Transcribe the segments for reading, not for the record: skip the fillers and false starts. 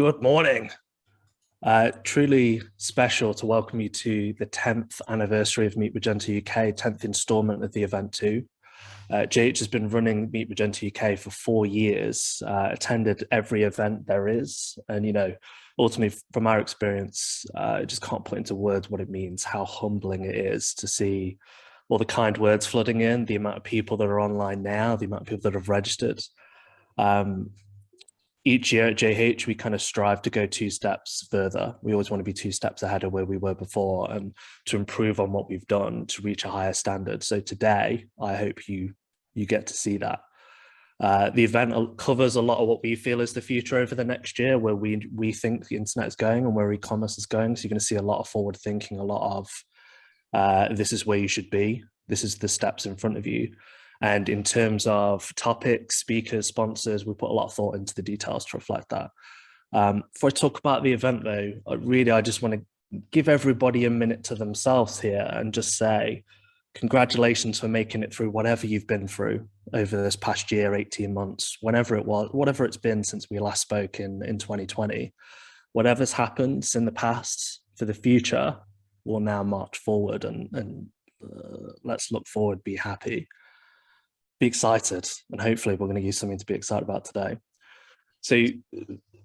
Good morning. Truly special to welcome you to the 10th anniversary of Meet Magenta UK, 10th instalment of the event too. JH has been running Meet Magenta UK for 4 years, attended every event there is. And, ultimately from our experience, I just can't put into words what it means, how humbling it is to see all the kind words flooding in, the amount of people that are online now, the amount of people that have registered. Each year at JH, we kind of strive to go 2 steps further. We always want to be 2 steps ahead of where we were before and to improve on what we've done to reach a higher standard. So today, I hope you get to see that. The event covers a lot of what we feel is the future over the next year, where we think the internet is going and where e-commerce is going. So you're going to see a lot of forward thinking, a lot of this is where you should be. This is the steps in front of you. And in terms of topics, speakers, sponsors, we put a lot of thought into the details to reflect that. Before I talk about the event though, I just want to give everybody a minute to themselves here and just say, congratulations for making it through whatever you've been through over this past year, 18 months, whenever it was, whatever it's been since we last spoke in 2020. Whatever's happened in the past, for the future, we'll now march forward and let's look forward, be happy. Be excited, and hopefully we're going to use something to be excited about today. So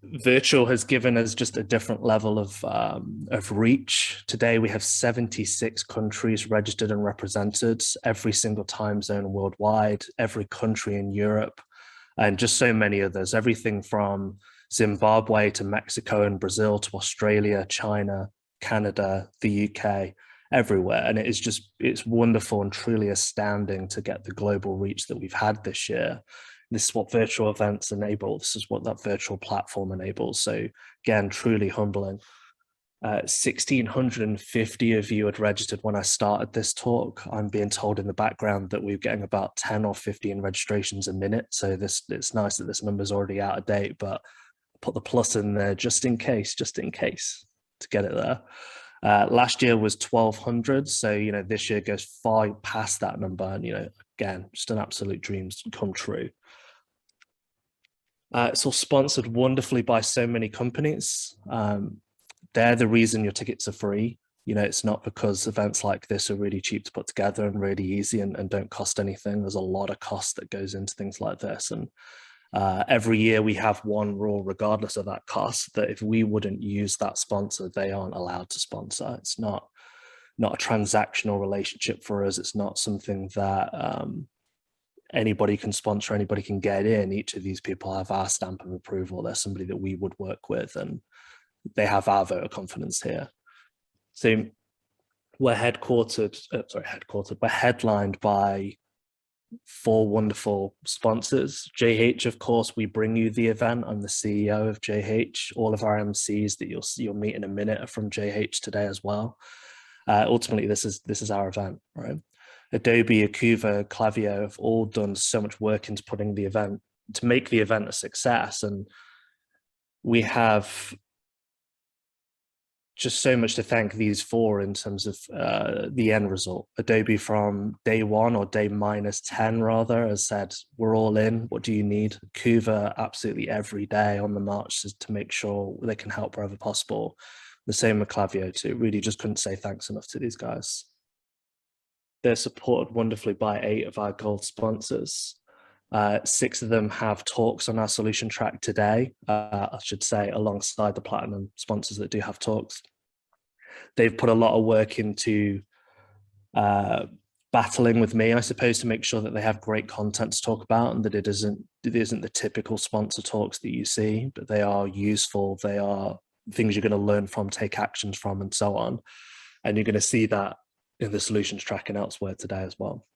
virtual has given us just a different level of reach. Today we have 76 countries registered and represented, every single time zone worldwide, every country in Europe, and just so many others, everything from Zimbabwe to Mexico and Brazil to Australia, China, Canada, the UK, everywhere. And it's wonderful and truly astounding to get the global reach that we've had this year. This is what virtual events enable. This is what that virtual platform enables. So again, truly humbling. 1,650 of you had registered when I started this talk. I'm being told in the background that we're getting about 10 or 15 registrations a minute. So it's nice that this number is already out of date, but put the plus in there just in case to get it there. Last year was 1,200, so this year goes far past that number, and again, just an absolute dream come true. It's all sponsored wonderfully by so many companies. They're the reason your tickets are free. It's not because events like this are really cheap to put together and really easy and don't cost anything. There's a lot of cost that goes into things like this, and every year we have one rule, regardless of that cost, that if we wouldn't use that sponsor, they aren't allowed to sponsor. It's not a transactional relationship for us. It's not something that anybody can sponsor, anybody can get in. Each of these people have our stamp of approval. They're somebody that we would work with, and they have our vote of confidence here. So we're headlined by 4 wonderful sponsors. JH, of course, we bring you the event. I'm the CEO of JH. All of our MCs that you'll meet in a minute are from JH today as well. Ultimately, this is our event, right? Adobe, Akuva, Klaviyo have all done so much work into putting the event to make the event a success, and we have just so much to thank these 4 in terms of the end result. Adobe from day 1 or day -10 rather has said, we're all in, what do you need? Kuva absolutely every day on the march to make sure they can help wherever possible. The same with Klaviyo too. Really just couldn't say thanks enough to these guys. They're supported wonderfully by 8 of our gold sponsors. 6 of them have talks on our solution track today, I should say, alongside the platinum sponsors that do have talks. They've put a lot of work into battling with me, I suppose, to make sure that they have great content to talk about and that it isn't the typical sponsor talks that you see, but they are useful. They are things you're going to learn from, take actions from, and so on. And you're going to see that in the solutions track and elsewhere today as well.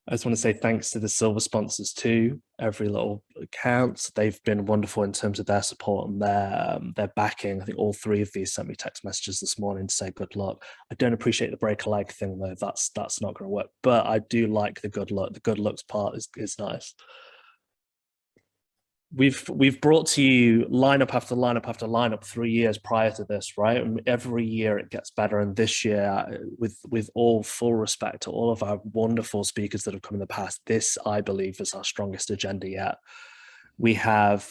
I just want to say thanks to the silver sponsors too. Every little counts. They've been wonderful in terms of their support and their backing. I think all 3 of these sent me text messages this morning to say good luck. I don't appreciate the break a leg thing though. That's not going to work. But I do like the good luck. The good looks part is nice. We've brought to you lineup after lineup after lineup 3 years prior to this, right? And every year it gets better. And this year, with all full respect to all of our wonderful speakers that have come in the past, this, I believe, is our strongest agenda yet. We have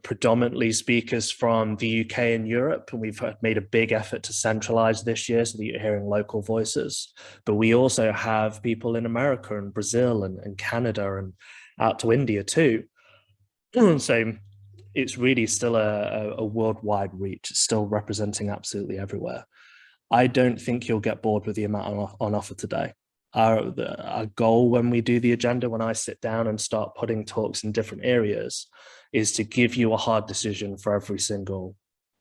predominantly speakers from the UK and Europe, and we've made a big effort to centralize this year so that you're hearing local voices. But we also have people in America and Brazil and Canada and out to India too. So it's really still a worldwide reach. It's still representing absolutely everywhere. I don't think you'll get bored with the amount on offer today. Our goal when we do the agenda, when I sit down and start putting talks in different areas, is to give you a hard decision for every single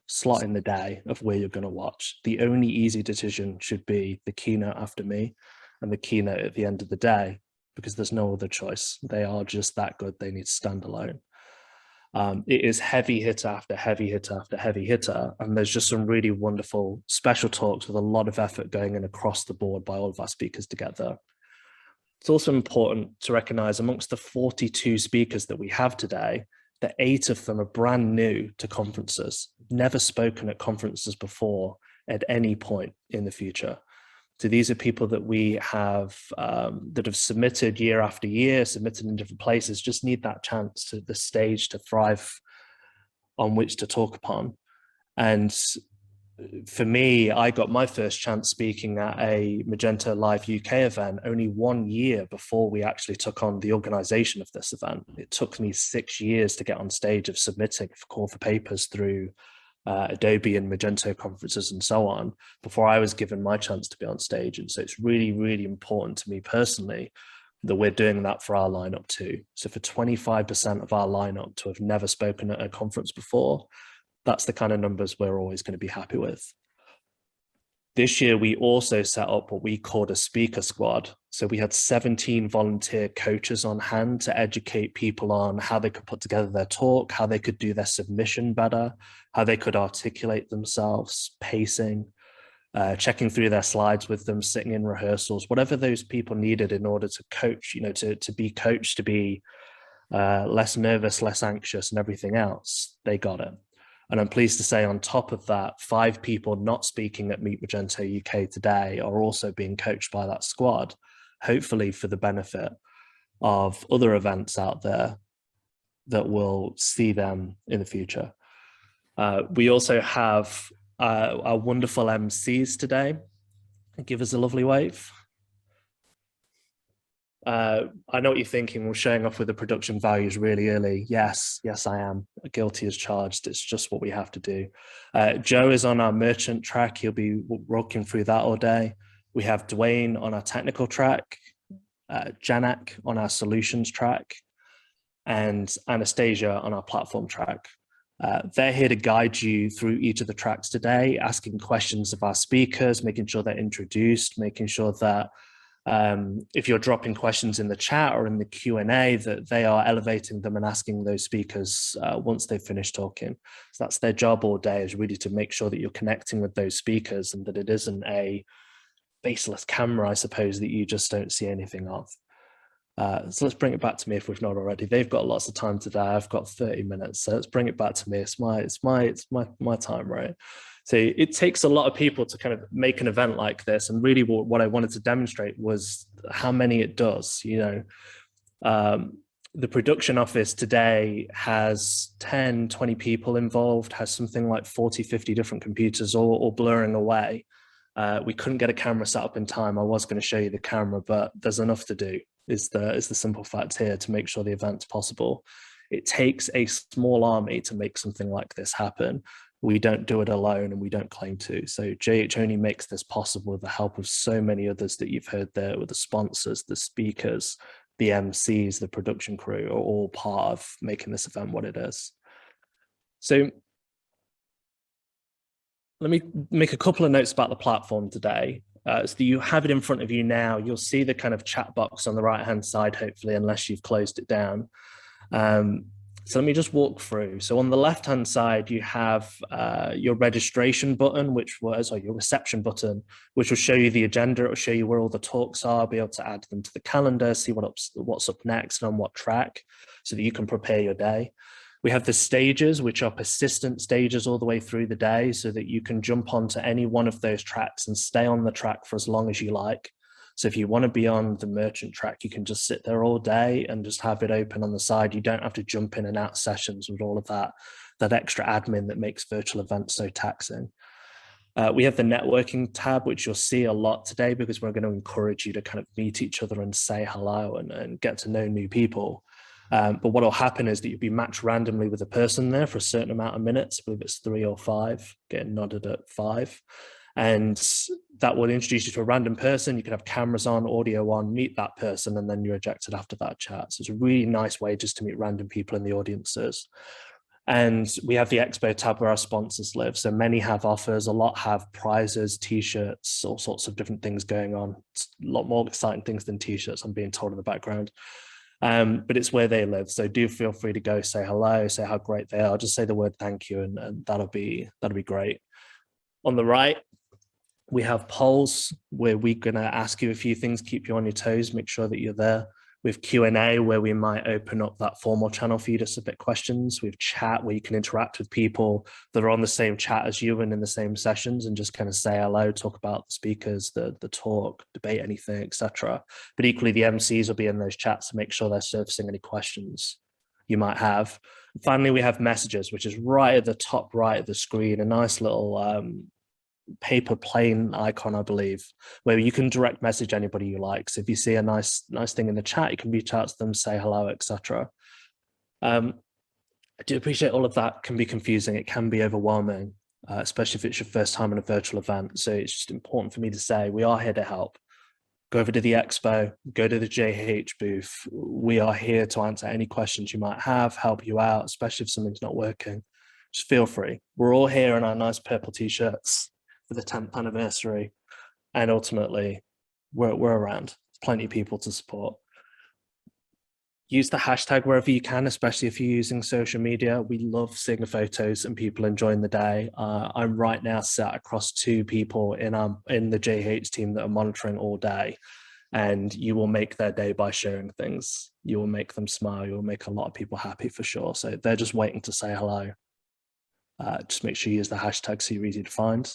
slot in the day of where you're going to watch. The only easy decision should be the keynote after me and the keynote at the end of the day, because there's no other choice. They are just that good. They need to stand alone. It is heavy hitter after heavy hitter after heavy hitter. And there's just some really wonderful special talks with a lot of effort going in across the board by all of our speakers together. It's also important to recognize amongst the 42 speakers that we have today, that 8 of them are brand new to conferences, never spoken at conferences before at any point in the future. So these are people that we have that have submitted year after year, submitted in different places, just need that chance to the stage to thrive on which to talk upon. And for me, I got my first chance speaking at a Magento Live UK event only 1 year before we actually took on the organization of this event. It took me 6 years to get on stage of submitting for call for papers through Adobe and Magento conferences and so on before I was given my chance to be on stage. And so it's really, really important to me personally that we're doing that for our lineup too. So for 25% of our lineup to have never spoken at a conference before, that's the kind of numbers we're always going to be happy with. This year, we also set up what we called a speaker squad. So we had 17 volunteer coaches on hand to educate people on how they could put together their talk, how they could do their submission better, how they could articulate themselves, pacing, checking through their slides with them, sitting in rehearsals, whatever those people needed in order to coach, to be coached, to be less nervous, less anxious, and everything else. They got it. And I'm pleased to say on top of that, 5 people not speaking at Meet Magento UK today are also being coached by that squad, hopefully for the benefit of other events out there that will see them in the future. We also have our wonderful MCs today. Give us a lovely wave. I know what you're thinking. We're showing off with the production values really early. Yes, I am. Guilty as charged. It's just what we have to do. Joe is on our merchant track. He'll be walking through that all day. We have Dwayne on our technical track, Janak on our solutions track, and Anastasia on our platform track. They're here to guide you through each of the tracks today, asking questions of our speakers, making sure they're introduced, making sure that if you're dropping questions in the chat or in the Q&A, that they are elevating them and asking those speakers once they've finished talking. So that's their job all day, is really to make sure that you're connecting with those speakers and that it isn't a faceless camera, I suppose, that you just don't see anything of. So let's bring it back to me if we've not already. They've got lots of time today. I've got 30 minutes. So let's bring it back to me. It's my time, right? So it takes a lot of people to kind of make an event like this. And really what I wanted to demonstrate was how many it does. The production office today has 10, 20 people involved, has something like 40, 50 different computers all blurring away. We couldn't get a camera set up in time. I was going to show you the camera, but there's enough to do, is the simple fact here, to make sure the event's possible. It takes a small army to make something like this happen. We don't do it alone, and we don't claim to. So JH only makes this possible with the help of so many others that you've heard there, with the sponsors, the speakers, the MCs, the production crew, are all part of making this event what it is. So let me make a couple of notes about the platform today. So that you have it in front of you now. You'll see the kind of chat box on the right-hand side, hopefully, unless you've closed it down. So let me just walk through. So on the left-hand side, you have your registration button, your reception button, which will show you the agenda. It will show you where all the talks are, be able to add them to the calendar, see what's up next and on what track, so that you can prepare your day. We have the stages, which are persistent stages all the way through the day, so that you can jump onto any one of those tracks and stay on the track for as long as you like. So if you want to be on the merchant track, you can just sit there all day and just have it open on the side. You don't have to jump in and out sessions with all of that extra admin that makes virtual events so taxing. We have the networking tab, which you'll see a lot today because we're going to encourage you to kind of meet each other and say hello and get to know new people. But what will happen is that you'll be matched randomly with a person there for a certain amount of minutes, I believe it's 3 or 5, getting nodded at 5. And that will introduce you to a random person. You can have cameras on, audio on, meet that person, and then you're ejected after that chat. So it's a really nice way just to meet random people in the audiences. And we have the Expo tab where our sponsors live. So many have offers, a lot have prizes, t-shirts, all sorts of different things going on. It's a lot more exciting things than t-shirts, I'm being told in the background. But it's where they live. So do feel free to go say hello, say how great they are, just say the word thank you, and that'll be great. On the right, we have polls where we're going to ask you a few things, keep you on your toes, make sure that you're there. We have Q&A where we might open up that formal channel for you to submit questions. We have chat where you can interact with people that are on the same chat as you and in the same sessions and just kind of say hello, talk about the speakers, the talk, debate anything, etc. But equally, the MCs will be in those chats to make sure they're surfacing any questions you might have. Finally, we have messages, which is right at the top right of the screen, a nice little paper plane icon, I believe, where you can direct message anybody you like. So if you see a nice thing in the chat, you can reach out to them, say hello, etc. I do appreciate all of that can be confusing. It can be overwhelming, especially if it's your first time in a virtual event. So it's just important for me to say we are here to help. Go over to the expo, go to the JH booth. We are here to answer any questions you might have, help you out, especially if something's not working. Just feel free. We're all here in our nice purple t-shirts for the 10th anniversary, and ultimately we're around. There's plenty of people to support. Use the hashtag wherever you can, especially if you're using social media. We love seeing the photos and people enjoying the day. I'm right now sat across 2 people in the JH team that are monitoring all day, and you will make their day by sharing things. You will make them smile. You will make a lot of people happy for sure. So they're just waiting to say hello. Just make sure you use the hashtag so you're easy to find.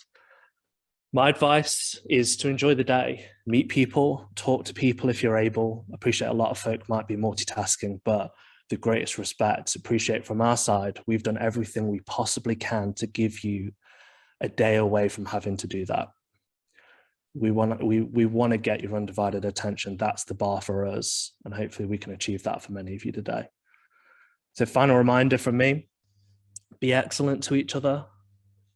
My advice is to enjoy the day, meet people, talk to people if you're able. I appreciate a lot of folk might be multitasking, but the greatest respect, appreciate from our side, we've done everything we possibly can to give you a day away from having to do that. We want to get your undivided attention. That's the bar for us, and hopefully we can achieve that for many of you today. So final reminder from me, be excellent to each other.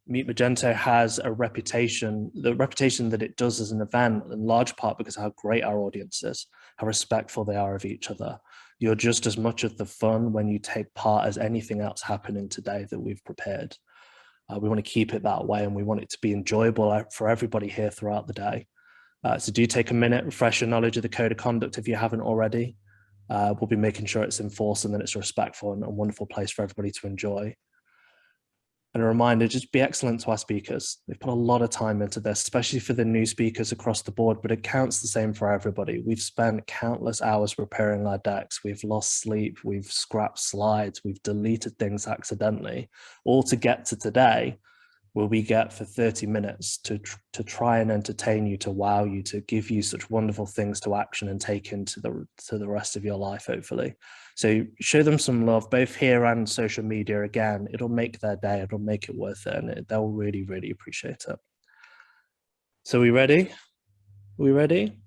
Meet Magento has a reputation, the reputation that it does as an event, in large part because of how great our audience is, how respectful they are of each other. You're just as much of the fun when you take part as anything else happening today that we've prepared. We want to keep it that way, and we want it to be enjoyable for everybody here throughout the day. So do take a minute, refresh your knowledge of the code of conduct if you haven't already. We'll be making sure it's enforced and that it's a respectful and a wonderful place for everybody to enjoy. And a reminder, just be excellent to our speakers. They've put a lot of time into this, especially for the new speakers across the board, but it counts the same for everybody. We've spent countless hours preparing our decks. We've lost sleep. We've scrapped slides. We've deleted things accidentally, all to get to today, where we get for 30 minutes to try and entertain you, to wow you, to give you such wonderful things to action and take into the rest of your life, hopefully. So show them some love, both here and social media. Again, it'll make their day, it'll make it worth it, and they'll really, really appreciate it. So we ready? We ready?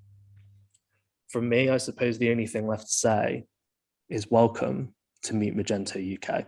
From me, I suppose the only thing left to say is welcome to Meet Magento UK.